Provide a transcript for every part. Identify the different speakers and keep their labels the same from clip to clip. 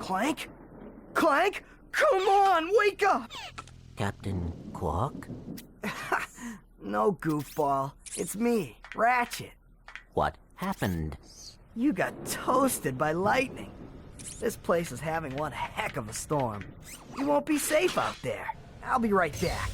Speaker 1: Clank? Clank? Come on, wake up!
Speaker 2: Captain Quark?
Speaker 1: No, goofball. It's me, Ratchet.
Speaker 2: What happened?
Speaker 1: You got toasted by lightning. This place is having one heck of a storm. You won't be safe out there. I'll be right back.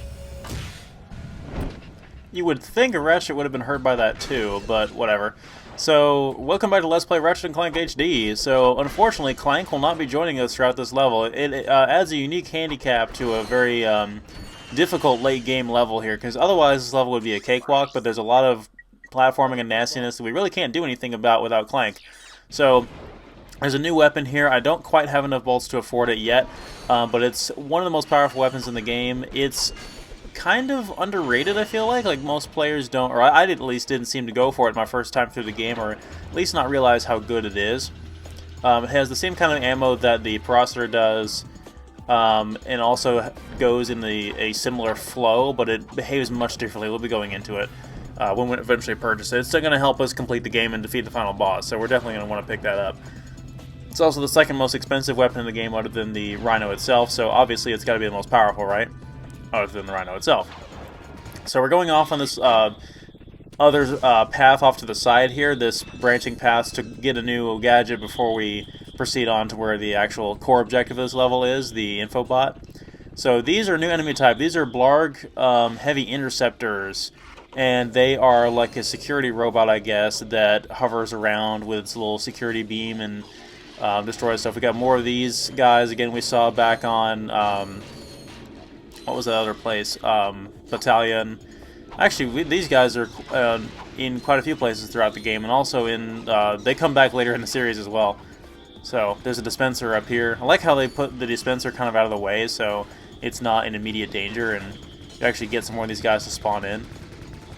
Speaker 3: You would think a Ratchet would have been hurt by that too, but whatever. So, welcome back to Let's Play Ratchet and Clank HD. So, unfortunately, Clank will not be joining us throughout this level. It adds a unique handicap to a very difficult late-game level here, because otherwise this level would be a cakewalk, but there's a lot of platforming and nastiness that we really can't do anything about without Clank. So, there's a new weapon here. I don't quite have enough bolts to afford it yet, but it's one of the most powerful weapons in the game. It's kind of underrated, I feel like. Like, most players don't, or I at least didn't seem to go for it my first time through the game, or at least not realize how good it is. It has the same kind of ammo that the Processor does, and also goes in a similar flow, but it behaves much differently. We'll be going into it when we eventually purchase it. It's still going to help us complete the game and defeat the final boss, so we're definitely going to want to pick that up. It's also the second most expensive weapon in the game other than the Rhino itself, so obviously it's got to be the most powerful, right? Other than the Rhino itself. So we're going off on this other path off to the side here, this branching path to get a new gadget before we proceed on to where the actual core objective of this level is, the Infobot. So these are new enemy type. These are Blarg heavy interceptors, and they are like a security robot, I guess, that hovers around with its little security beam and destroys stuff. We got more of these guys. Again, we saw back on what was that other place? Battalion. Actually, these guys are in quite a few places throughout the game, and also in they come back later in the series as well. So there's a dispenser up here. I like how they put the dispenser kind of out of the way, so it's not in immediate danger, and you actually get some more of these guys to spawn in.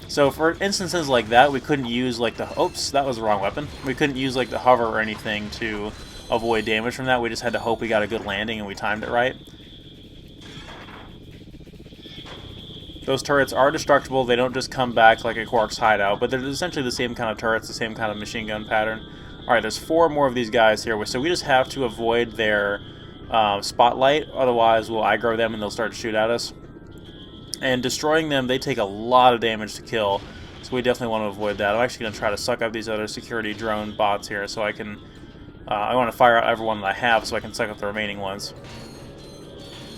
Speaker 3: So for instances like that, we couldn't use like the oops, that was the wrong weapon. We couldn't use like the hover or anything to avoid damage from that. We just had to hope we got a good landing and we timed it right. Those turrets are destructible. They don't just come back like a Quark's hideout, but they're essentially the same kind of turrets, the same kind of machine gun pattern. Alright, there's 4 more of these guys here, so we just have to avoid their spotlight, otherwise we'll aggro them and they'll start to shoot at us. And destroying them, they take a lot of damage to kill, so we definitely want to avoid that. I'm actually going to try to suck up these other security drone bots here, so I can... I want to fire out everyone that I have so I can suck up the remaining ones.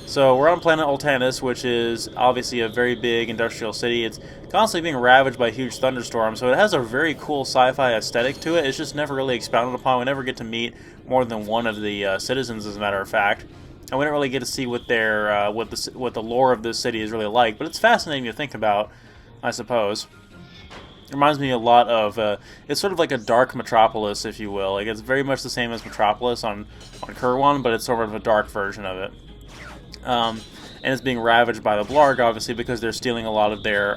Speaker 3: So we're on planet Oltanis, which is obviously a very big industrial city. It's constantly being ravaged by huge thunderstorms, so it has a very cool sci-fi aesthetic to it. It's just never really expounded upon. We never get to meet more than one of the citizens, as a matter of fact, and we don't really get to see what their what the lore of this city is really like. But it's fascinating to think about, I suppose. It reminds me a lot of it's sort of like a dark Metropolis, if you will. Like, it's very much the same as Metropolis on Kerwan, but it's sort of a dark version of it. And it's being ravaged by the Blarg, obviously, because they're stealing a lot of their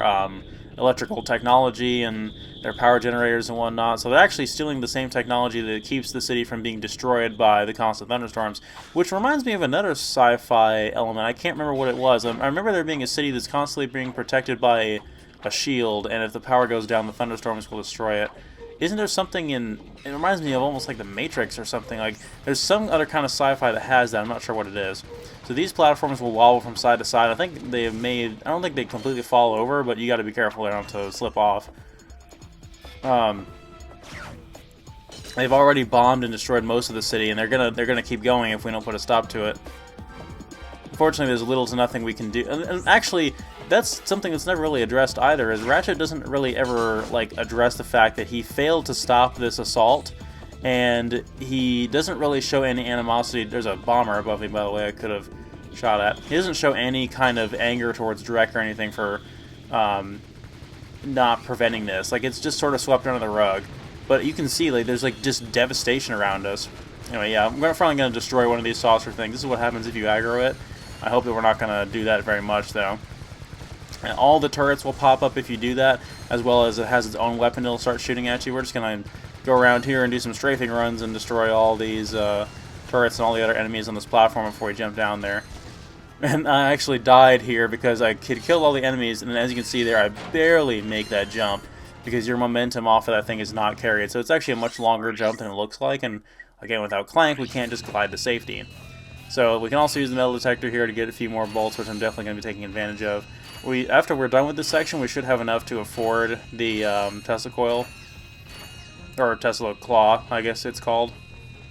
Speaker 3: electrical technology and their power generators and whatnot. So they're actually stealing the same technology that keeps the city from being destroyed by the constant thunderstorms, which reminds me of another sci-fi element. I can't remember what it was. I remember there being a city that's constantly being protected by a shield, and if the power goes down, the thunderstorms will destroy it. Isn't there something in... It reminds me of almost like the Matrix or something. Like, there's some other kind of sci-fi that has that. I'm not sure what it is. So these platforms will wobble from side to side. I think they have made... I don't think they completely fall over, but you got to be careful there not to slip off. They've already bombed and destroyed most of the city, and they're gonna keep going if we don't put a stop to it. Unfortunately, there's little to nothing we can do. And actually, that's something that's never really addressed either, is Ratchet doesn't really ever like address the fact that he failed to stop this assault, and he doesn't really show any animosity. There's a bomber above me, by the way, I could have shot at. He doesn't show any kind of anger towards Drek or anything for not preventing this. Like, it's just sort of swept under the rug. But you can see, like, there's like just devastation around us. Anyway, yeah, I'm probably going to destroy one of these saucer things. This is what happens if you aggro it. I hope that we're not going to do that very much, though. And all the turrets will pop up if you do that, as well as it has its own weapon it'll start shooting at you. We're just going to go around here and do some strafing runs and destroy all these turrets and all the other enemies on this platform before we jump down there. And I actually died here because I could kill all the enemies, and as you can see there, I barely make that jump because your momentum off of that thing is not carried. So it's actually a much longer jump than it looks like, and Again, without Clank, we can't just glide to safety. So we can also use the metal detector here to get a few more bolts, which I'm definitely going to be taking advantage of. After we're done with this section, we should have enough to afford the Tesla coil, or Tesla claw, I guess it's called.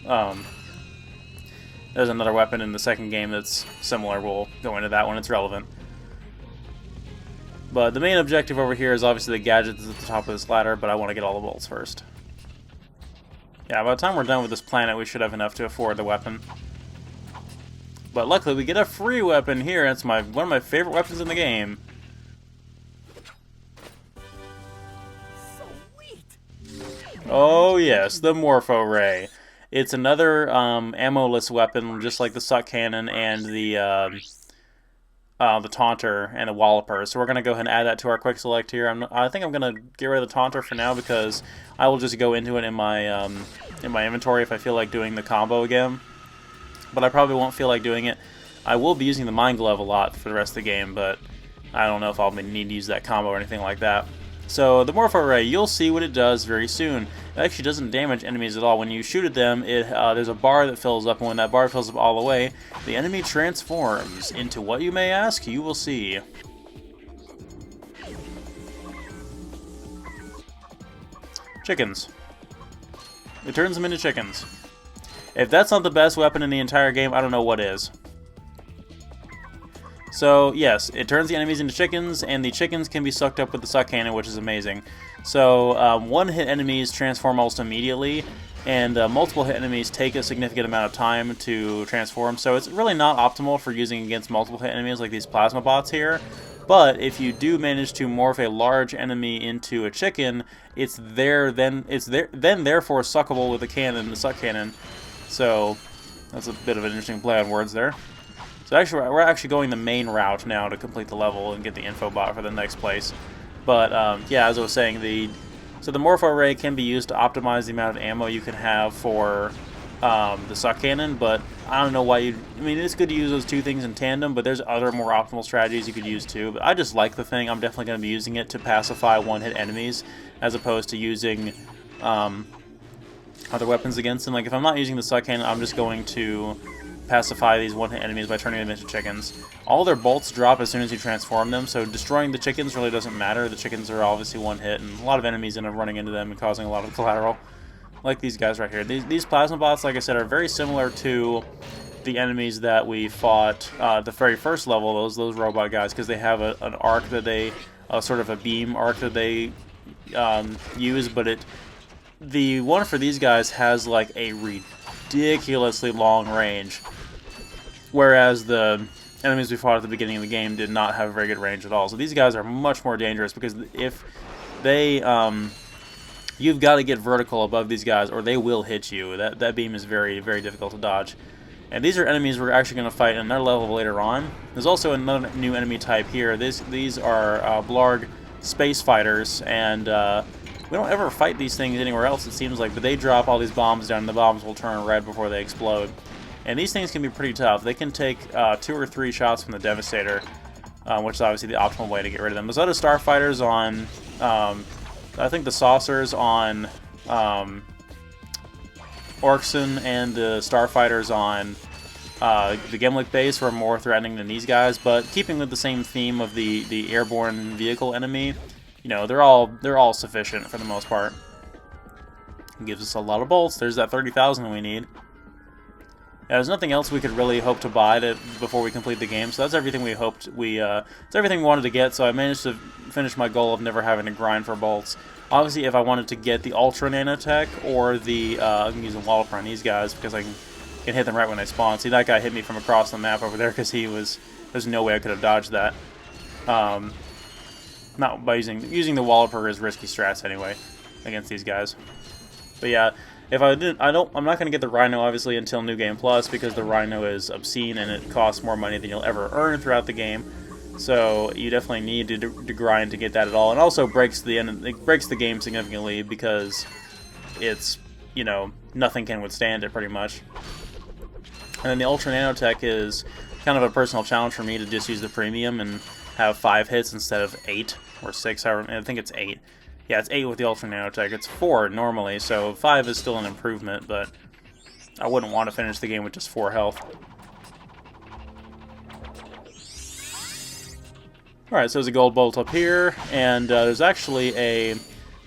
Speaker 3: There's another weapon in the second game that's similar. We'll go into that when it's relevant. But the main objective over here is obviously the gadgets at the top of this ladder, but I want to get all the bolts first. Yeah, by the time we're done with this planet, we should have enough to afford the weapon. But luckily, we get a free weapon here. It's one of my favorite weapons in the game.
Speaker 1: Sweet.
Speaker 3: Oh yes, the Morpho Ray. It's another ammo-less weapon, just like the Suck Cannon and the Taunter and the Walloper. So we're gonna go ahead and add that to our quick select here. I think I'm gonna get rid of the Taunter for now because I will just go into it in my inventory if I feel like doing the combo again. But I probably won't feel like doing it. I will be using the Mind Glove a lot for the rest of the game, but I don't know if I'll need to use that combo or anything like that. So the Morpho Ray, you'll see what it does very soon. It actually doesn't damage enemies at all. When you shoot at them, there's a bar that fills up, and when that bar fills up all the way, the enemy transforms into what you may ask. You will see. Chickens. It turns them into chickens. If that's not the best weapon in the entire game, I don't know what is. So, yes, it turns the enemies into chickens, and the chickens can be sucked up with the Suck Cannon, which is amazing. So, one-hit enemies transform almost immediately, and multiple-hit enemies take a significant amount of time to transform. So it's really not optimal for using against multiple-hit enemies like these plasma bots here. But if you do manage to morph a large enemy into a chicken, it's therefore suckable with the Suck Cannon. So that's a bit of an interesting play on words there. So actually, we're actually going the main route now to complete the level and get the info bot for the next place. But yeah, as I was saying, the Morpho Ray can be used to optimize the amount of ammo you can have for the Suck Cannon. But I don't know why I mean, it's good to use those two things in tandem, but there's other more optimal strategies you could use too. But I just like the thing. I'm definitely going to be using it to pacify one-hit enemies, as opposed to using other weapons against them. Like if I'm not using the Suck Cannon, I'm just going to pacify these one-hit enemies by turning them into chickens. All their bolts drop as soon as you transform them, so destroying the chickens really doesn't matter. The chickens are obviously one hit, and a lot of enemies end up running into them and causing a lot of collateral. Like these guys right here. These plasma bots, like I said, are very similar to the enemies that we fought the very first level, those robot guys, because they have an arc that they, sort of a beam arc that they use, but the one for these guys has like a ridiculously long range, whereas the enemies we fought at the beginning of the game did not have a very good range at all. So these guys are much more dangerous because if they you've got to get vertical above these guys or they will hit you. That beam is very, very difficult to dodge. And these are enemies we're actually going to fight in another level later on. There's also another new enemy type here. These are Blarg space fighters, and we don't ever fight these things anywhere else, it seems like, but they drop all these bombs down, and the bombs will turn red before they explode. And these things can be pretty tough. They can take 2 or 3 shots from the Devastator, which is obviously the optimal way to get rid of them. There's other starfighters on, I think the saucers on Orkson, and the starfighters on the Gimlick base who are more threatening than these guys, but keeping with the same theme of the airborne vehicle enemy, you know, they're all sufficient for the most part. It gives us a lot of bolts. There's that 30,000 we need. Yeah, there's nothing else we could really hope to buy before we complete the game, so that's everything we hoped it's everything we wanted to get, so I managed to finish my goal of never having to grind for bolts. Obviously, if I wanted to get the Ultra Nanotech or the, I can use a Walloper on these guys because I can hit them right when they spawn. See, that guy hit me from across the map over there because there's no way I could have dodged that. Not by using the Walloper is risky strats anyway against these guys. But yeah, if I'm not going to get the Rhino obviously until New Game Plus because the Rhino is obscene and it costs more money than you'll ever earn throughout the game. So you definitely need to grind to get that at all. And also breaks the game significantly because it's, you know, nothing can withstand it pretty much. And then the Ultra Nanotech is kind of a personal challenge for me to just use the premium and have 5 hits instead of 8 or 6. I think it's 8. Yeah, it's 8 with the Ultra Nanotech. It's 4 normally, so 5 is still an improvement, but I wouldn't want to finish the game with just 4 health. Alright, so there's a gold bolt up here, and there's actually a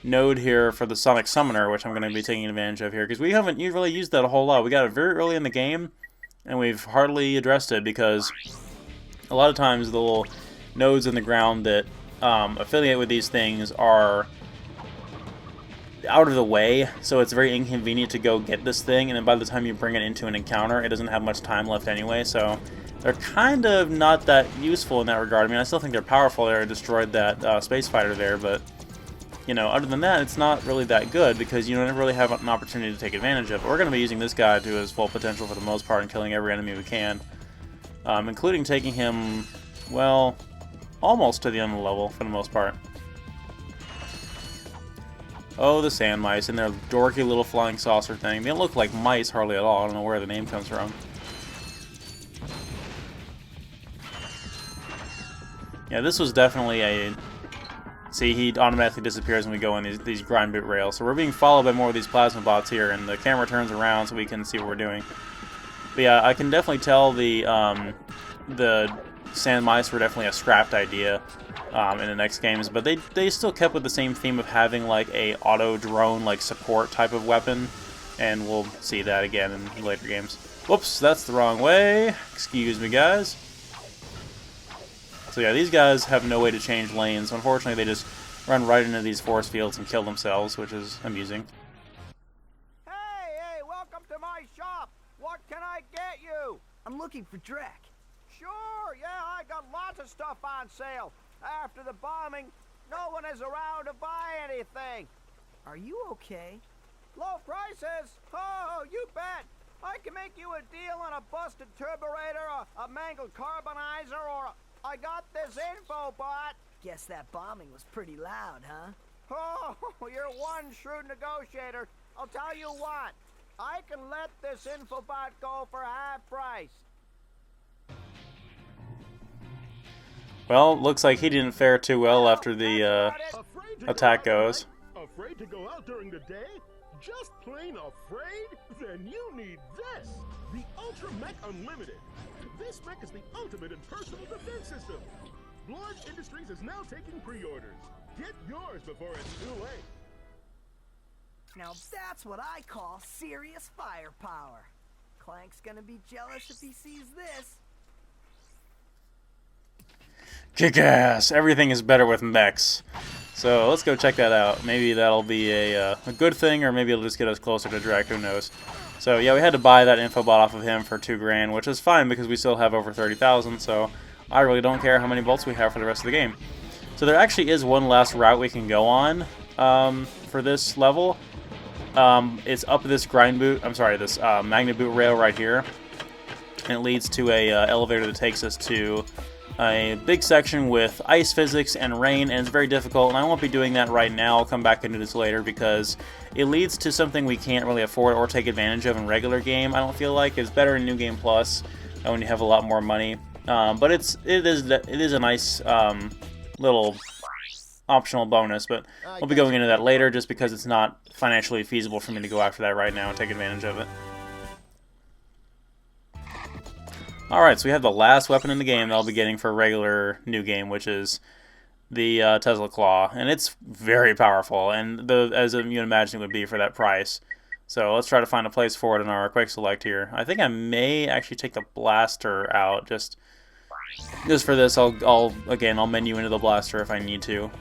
Speaker 3: node here for the Sonic Summoner, which I'm going to be taking advantage of here, because we haven't really used that a whole lot. We got it very early in the game, and we've hardly addressed it, because a lot of times the little nodes in the ground that affiliate with these things are out of the way, so it's very inconvenient to go get this thing, and then by the time you bring it into an encounter, it doesn't have much time left anyway, so they're kind of not that useful in that regard. I mean, I still think they're powerful. They destroyed that space fighter there, but, you know, other than that, it's not really that good because you don't really have an opportunity to take advantage of it. We're going to be using this guy to his full potential for the most part and killing every enemy we can, including taking him, well, almost to the end of the level for the most part. Oh, the sand mice and their dorky little flying saucer thing. They don't look like mice hardly at all. I don't know where the name comes from. Yeah, this was definitely a... See, he automatically disappears when we go in these grind boot rails. So we're being followed by more of these plasma bots here, and the camera turns around so we can see what we're doing. But yeah, I can definitely tell the sand mice were definitely a scrapped idea in the next games, but they still kept with the same theme of having like a auto drone like support type of weapon, and we'll see that again in later games. Whoops, that's the wrong way. Excuse me, guys. So yeah, these guys have no way to change lanes. Unfortunately, they just run right into these force fields and kill themselves, which is amusing.
Speaker 4: Hey, welcome to my shop. What can I get you?
Speaker 1: I'm looking for Drek.
Speaker 4: Sure, yeah, I got lots of stuff on sale. After the bombing, no one is around to buy anything.
Speaker 1: Are you okay?
Speaker 4: Low prices? Oh, you bet. I can make you a deal on a busted turburator, a mangled carbonizer, or I got this info bot.
Speaker 1: Guess that bombing was pretty loud, huh?
Speaker 4: Oh, you're one shrewd negotiator. I'll tell you what. I can let this infobot go for half price.
Speaker 3: Well, looks like he didn't fare too well after the attack goes.
Speaker 5: Afraid to go out during the day? Just plain afraid? Then you need this! The Ultra Mech Unlimited. This mech is the ultimate in personal defense system. Blood Industries is now taking pre-orders. Get yours before it's too late.
Speaker 1: Now that's what I call serious firepower. Clank's gonna be jealous if he sees this.
Speaker 3: Kick-ass! Everything is better with mechs. So let's go check that out. Maybe that'll be a good thing, or maybe it'll just get us closer to Drek, who knows. So yeah, we had to buy that infobot off of him for $2 grand, which is fine because we still have over 30,000, so I really don't care how many bolts we have for the rest of the game. So there actually is one last route we can go on for this level. It's up this this magnet boot rail right here, and it leads to a elevator that takes us to a big section with ice physics and rain, and it's very difficult, and I won't be doing that right now. I'll come back into this later because it leads to something we can't really afford or take advantage of in regular game. I don't feel like it's better in New Game Plus when you have a lot more money, but it is a nice little optional bonus, but we'll be going into that later just because it's not financially feasible for me to go after that right now and take advantage of it. Alright, so we have the last weapon in the game that I'll be getting for a regular new game, which is the Tesla Claw. And it's very powerful, and as you'd imagine it would be for that price. So let's try to find a place for it in our quick select here. I think I may actually take the blaster out just for this. I'll menu into the blaster if I need to.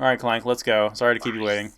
Speaker 3: Alright, Clank, let's go. Sorry to keep you waiting.